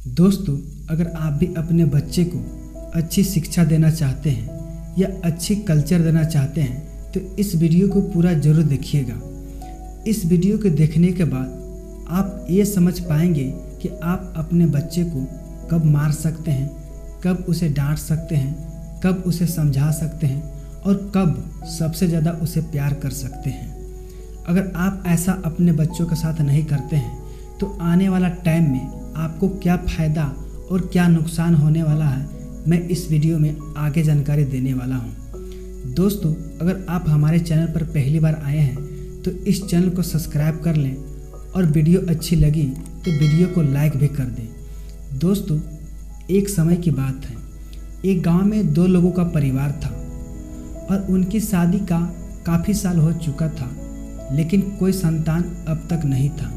दोस्तों, अगर आप भी अपने बच्चे को अच्छी शिक्षा देना चाहते हैं या अच्छी कल्चर देना चाहते हैं तो इस वीडियो को पूरा ज़रूर देखिएगा। इस वीडियो को देखने के बाद आप ये समझ पाएंगे कि आप अपने बच्चे को कब मार सकते हैं, कब उसे डांट सकते हैं, कब उसे समझा सकते हैं और कब सबसे ज़्यादा उसे प्यार कर सकते हैं। अगर आप ऐसा अपने बच्चों के साथ नहीं करते हैं तो आने वाला टाइम में आपको क्या फ़ायदा और क्या नुकसान होने वाला है, मैं इस वीडियो में आगे जानकारी देने वाला हूं। दोस्तों, अगर आप हमारे चैनल पर पहली बार आए हैं तो इस चैनल को सब्सक्राइब कर लें और वीडियो अच्छी लगी तो वीडियो को लाइक भी कर दें। दोस्तों, एक समय की बात है, एक गांव में दो लोगों का परिवार था और उनकी शादी का काफ़ी साल हो चुका था, लेकिन कोई संतान अब तक नहीं था,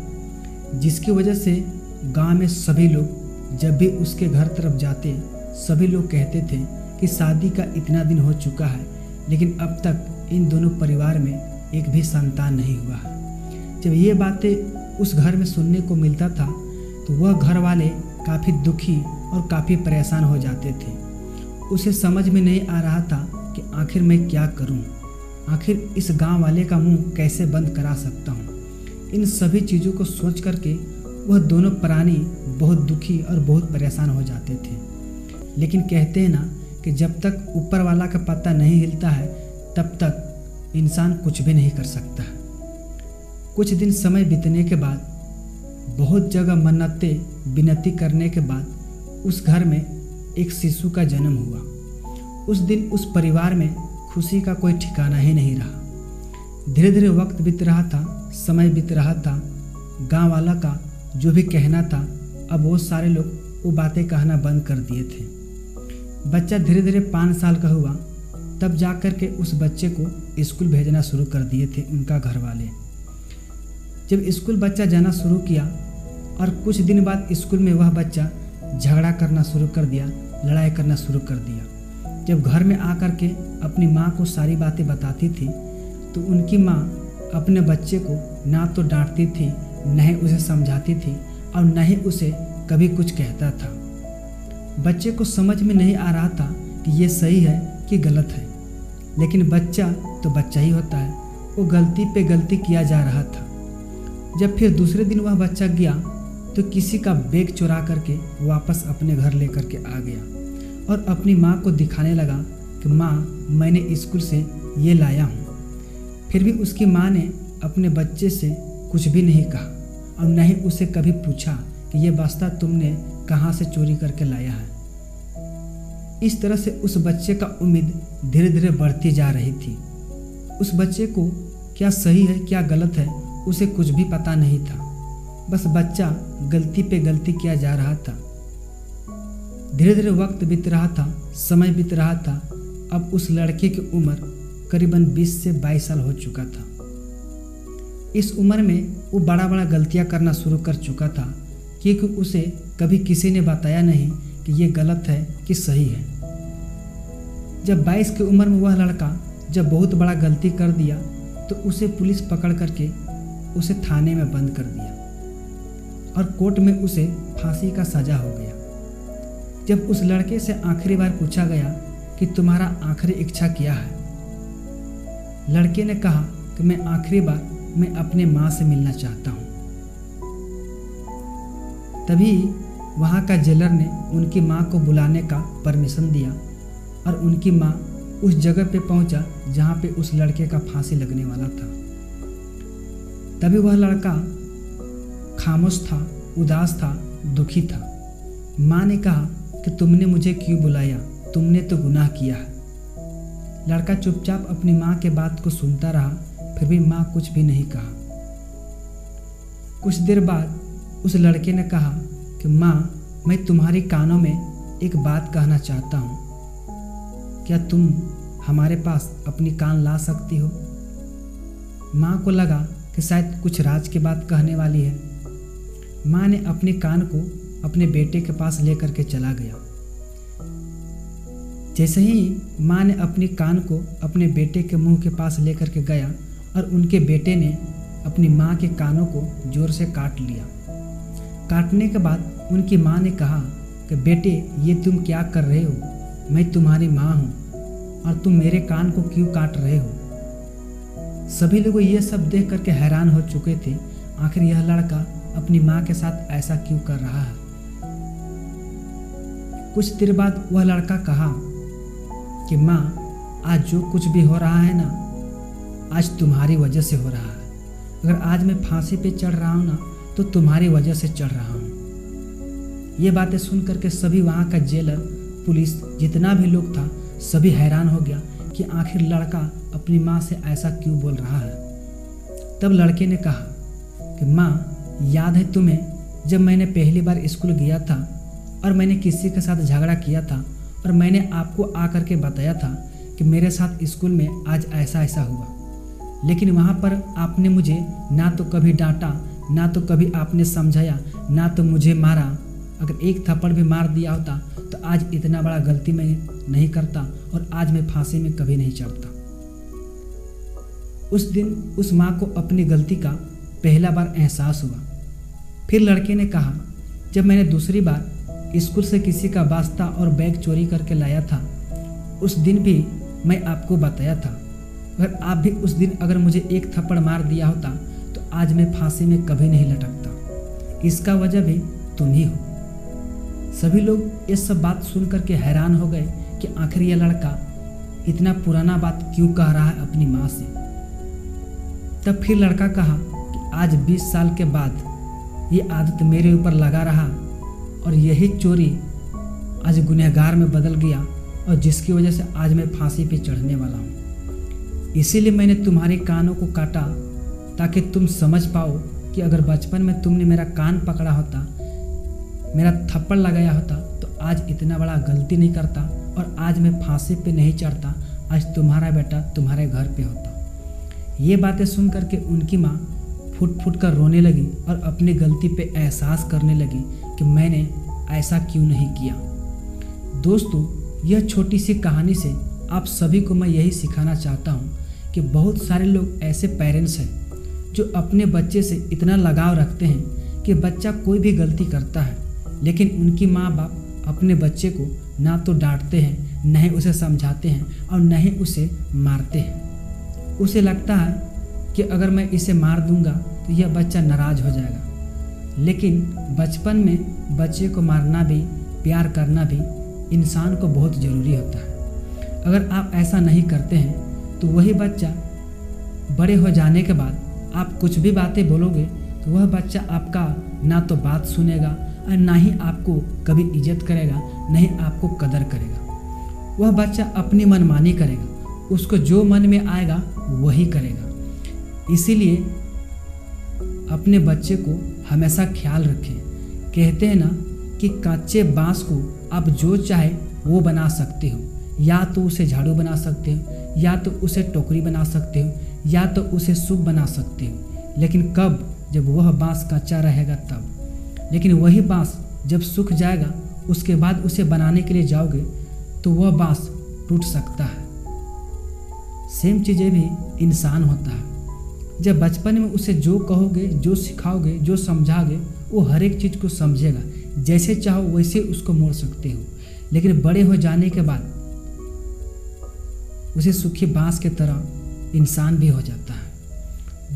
जिसकी वजह से गांव में सभी लोग जब भी उसके घर तरफ जाते सभी लोग कहते थे कि शादी का इतना दिन हो चुका है लेकिन अब तक इन दोनों परिवार में एक भी संतान नहीं हुआ है। जब ये बातें उस घर में सुनने को मिलता था तो वह घर वाले काफ़ी दुखी और काफ़ी परेशान हो जाते थे। उसे समझ में नहीं आ रहा था कि आखिर मैं क्या करूं, आखिर इस गांव वाले का मुंह कैसे बंद करा सकता हूं। इन सभी चीज़ों को सोच करके वह दोनों प्राणी बहुत दुखी और बहुत परेशान हो जाते थे। लेकिन कहते हैं ना कि जब तक ऊपर वाला का पत्ता नहीं हिलता है तब तक इंसान कुछ भी नहीं कर सकता है। कुछ दिन समय बीतने के बाद, बहुत जगह मन्नतें विनती करने के बाद उस घर में एक शिशु का जन्म हुआ। उस दिन उस परिवार में खुशी का कोई ठिकाना ही नहीं रहा। धीरे धीरे वक्त बीत रहा था, समय बीत रहा था। गांव वाला का जो भी कहना था, अब वो सारे लोग वो बातें कहना बंद कर दिए थे। बच्चा धीरे धीरे 5 साल का हुआ, तब जा कर के उस बच्चे को स्कूल भेजना शुरू कर दिए थे उनका घर वाले। जब स्कूल बच्चा जाना शुरू किया और कुछ दिन बाद स्कूल में वह बच्चा झगड़ा करना शुरू कर दिया, लड़ाई करना शुरू कर दिया। जब घर में आकर के अपनी माँ को सारी बातें बताती थी तो उनकी माँ अपने बच्चे को ना तो डांटती थी, न ही उसे समझाती थी और न ही उसे कभी कुछ कहता था। बच्चे को समझ में नहीं आ रहा था कि ये सही है कि गलत है, लेकिन बच्चा तो बच्चा ही होता है, वो गलती पे गलती किया जा रहा था। जब फिर दूसरे दिन वह बच्चा गया तो किसी का बैग चुरा करके वापस अपने घर लेकर के आ गया और अपनी माँ को दिखाने लगा कि माँ, मैंने स्कूल से ये लाया हूँ। फिर भी उसकी माँ ने अपने बच्चे से कुछ भी नहीं कहा और न ही उसे कभी पूछा कि ये बस्ता तुमने कहाँ से चोरी करके लाया है। इस तरह से उस बच्चे का उम्मीद धीरे धीरे बढ़ती जा रही थी। उस बच्चे को क्या सही है क्या गलत है उसे कुछ भी पता नहीं था, बस बच्चा गलती पे गलती किया जा रहा था। धीरे धीरे वक्त बीत रहा था, समय बीत रहा था। अब उस लड़के की उम्र करीबन 20 से 22 साल हो चुका था। इस उम्र में वो बड़ा बड़ा गलतियां करना शुरू कर चुका था, क्योंकि उसे कभी किसी ने बताया नहीं कि ये गलत है कि सही है। जब 22 की उम्र में वह लड़का जब बहुत बड़ा गलती कर दिया तो उसे पुलिस पकड़ करके उसे थाने में बंद कर दिया और कोर्ट में उसे फांसी का सजा हो गया। जब उस लड़के से आखिरी बार पूछा गया कि तुम्हारा आखिरी इच्छा क्या है, लड़के ने कहा कि मैं आखिरी बार मैं अपने माँ से मिलना चाहता हूँ। तभी वहाँ का जेलर ने उनकी माँ को बुलाने का परमिशन दिया और उनकी माँ उस जगह पे पहुँचा जहाँ पे उस लड़के का फांसी लगने वाला था। तभी वह लड़का खामोश था, उदास था, दुखी था। माँ ने कहा कि तुमने मुझे क्यों बुलाया, तुमने तो गुनाह किया है। लड़का चुपचाप अपनी माँ के बात को सुनता रहा, फिर भी माँ कुछ भी नहीं कहा। कुछ देर बाद उस लड़के ने कहा कि माँ, मैं तुम्हारी कानों में एक बात कहना चाहता हूँ, क्या तुम हमारे पास अपनी कान ला सकती हो? माँ को लगा कि शायद कुछ राज की बात कहने वाली है। माँ ने अपने कान को अपने बेटे के पास लेकर के चला गया। जैसे ही माँ ने अपनी कान को अपने बेटे के मुंह के पास लेकर के गया और उनके बेटे ने अपनी माँ के कानों को जोर से काट लिया। काटने के बाद उनकी माँ ने कहा कि बेटे ये तुम क्या कर रहे हो, मैं तुम्हारी माँ हूँ और तुम मेरे कान को क्यों काट रहे हो। सभी लोग ये सब देख करके हैरान हो चुके थे, आखिर यह लड़का अपनी माँ के साथ ऐसा क्यों कर रहा है। कुछ देर बाद वह लड़का कहा कि माँ, आज जो कुछ भी हो रहा है ना, आज तुम्हारी वजह से हो रहा है। अगर आज मैं फांसी पे चढ़ रहा हूँ ना, तो तुम्हारी वजह से चढ़ रहा हूँ। ये बातें सुन करके सभी वहाँ का जेलर, पुलिस, जितना भी लोग था, सभी हैरान हो गया कि आखिर लड़का अपनी माँ से ऐसा क्यों बोल रहा है। तब लड़के ने कहा कि माँ, याद है तुम्हें जब मैंने पहली बार स्कूल गया था और मैंने किसी के साथ झगड़ा किया था और मैंने आपको आकर के बताया था कि मेरे साथ स्कूल में आज ऐसा ऐसा हुआ, लेकिन वहाँ पर आपने मुझे ना तो कभी डांटा, ना तो कभी आपने समझाया, ना तो मुझे मारा। अगर एक थप्पड़ भी मार दिया होता तो आज इतना बड़ा गलती मैं नहीं करता और आज मैं फांसी में कभी नहीं चढ़ता। उस दिन उस माँ को अपनी गलती का पहला बार एहसास हुआ। फिर लड़के ने कहा, जब मैंने दूसरी बार स्कूल से किसी का वास्ता और बैग चोरी करके लाया था, उस दिन भी मैं आपको बताया था, अगर आप भी उस दिन अगर मुझे एक थप्पड़ मार दिया होता तो आज मैं फांसी में कभी नहीं लटकता। इसका वजह भी तुम ही हो। सभी लोग ये सब बात सुन करके हैरान हो गए कि आखिर यह लड़का इतना पुराना बात क्यों कह रहा है अपनी माँ से। तब फिर लड़का कहा कि आज 20 साल के बाद ये आदत मेरे ऊपर लगा रहा और यही चोरी आज गुनहगार में बदल गया और जिसकी वजह से आज मैं फांसी पे चढ़ने वाला हूँ। इसीलिए मैंने तुम्हारे कानों को काटा ताकि तुम समझ पाओ कि अगर बचपन में तुमने मेरा कान पकड़ा होता, मेरा थप्पड़ लगाया होता, तो आज इतना बड़ा गलती नहीं करता और आज मैं फांसी पे नहीं चढ़ता, आज तुम्हारा बेटा तुम्हारे घर पे होता। ये बातें सुन करके उनकी माँ फुट फुट कर रोने लगी और अपनी गलती पे एहसास करने लगी कि मैंने ऐसा क्यों नहीं किया। दोस्तों, यह छोटी सी कहानी से आप सभी को मैं यही सिखाना चाहता हूँ कि बहुत सारे लोग ऐसे पेरेंट्स हैं जो अपने बच्चे से इतना लगाव रखते हैं कि बच्चा कोई भी गलती करता है, लेकिन उनकी माँ बाप अपने बच्चे को ना तो डांटते हैं, न ही उसे समझाते हैं और न ही उसे मारते हैं। उसे लगता है कि अगर मैं इसे मार दूंगा तो यह बच्चा नाराज़ हो जाएगा। लेकिन बचपन में बच्चे को मारना भी, प्यार करना भी इंसान को बहुत ज़रूरी होता है। अगर आप ऐसा नहीं करते हैं तो वही बच्चा बड़े हो जाने के बाद आप कुछ भी बातें बोलोगे तो वह बच्चा आपका ना तो बात सुनेगा और ना ही आपको कभी इज्जत करेगा, न ही आपको कदर करेगा। वह बच्चा अपनी मनमानी करेगा, उसको जो मन में आएगा वही करेगा। इसीलिए अपने बच्चे को हमेशा ख्याल रखें। कहते हैं ना कि कच्चे बांस को आप जो चाहे वो बना सकते हो, या तो उसे झाड़ू बना सकते हो, या तो उसे टोकरी बना सकते हो, या तो उसे सूप बना सकते हो, लेकिन कब? जब वह बांस कच्चा रहेगा तब। लेकिन वही बांस जब सूख जाएगा, उसके बाद उसे बनाने के लिए जाओगे तो वह बांस टूट सकता है। सेम चीज़ें भी इंसान होता है। जब बचपन में उसे जो कहोगे, जो सिखाओगे, जो समझाओगे, वो हर एक चीज़ को समझेगा। जैसे चाहो वैसे उसको मोड़ सकते हो, लेकिन बड़े हो जाने के बाद उसे सूखी बांस की तरह इंसान भी हो जाता है।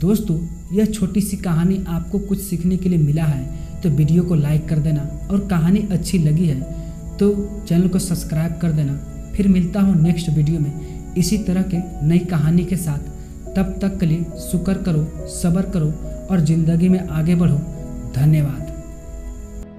दोस्तों, यह छोटी सी कहानी आपको कुछ सीखने के लिए मिला है तो वीडियो को लाइक कर देना, और कहानी अच्छी लगी है तो चैनल को सब्सक्राइब कर देना। फिर मिलता हूँ नेक्स्ट वीडियो में इसी तरह के नई कहानी के साथ। तब तक के लिए शुक्र करो, सब्र करो और ज़िंदगी में आगे बढ़ो। धन्यवाद।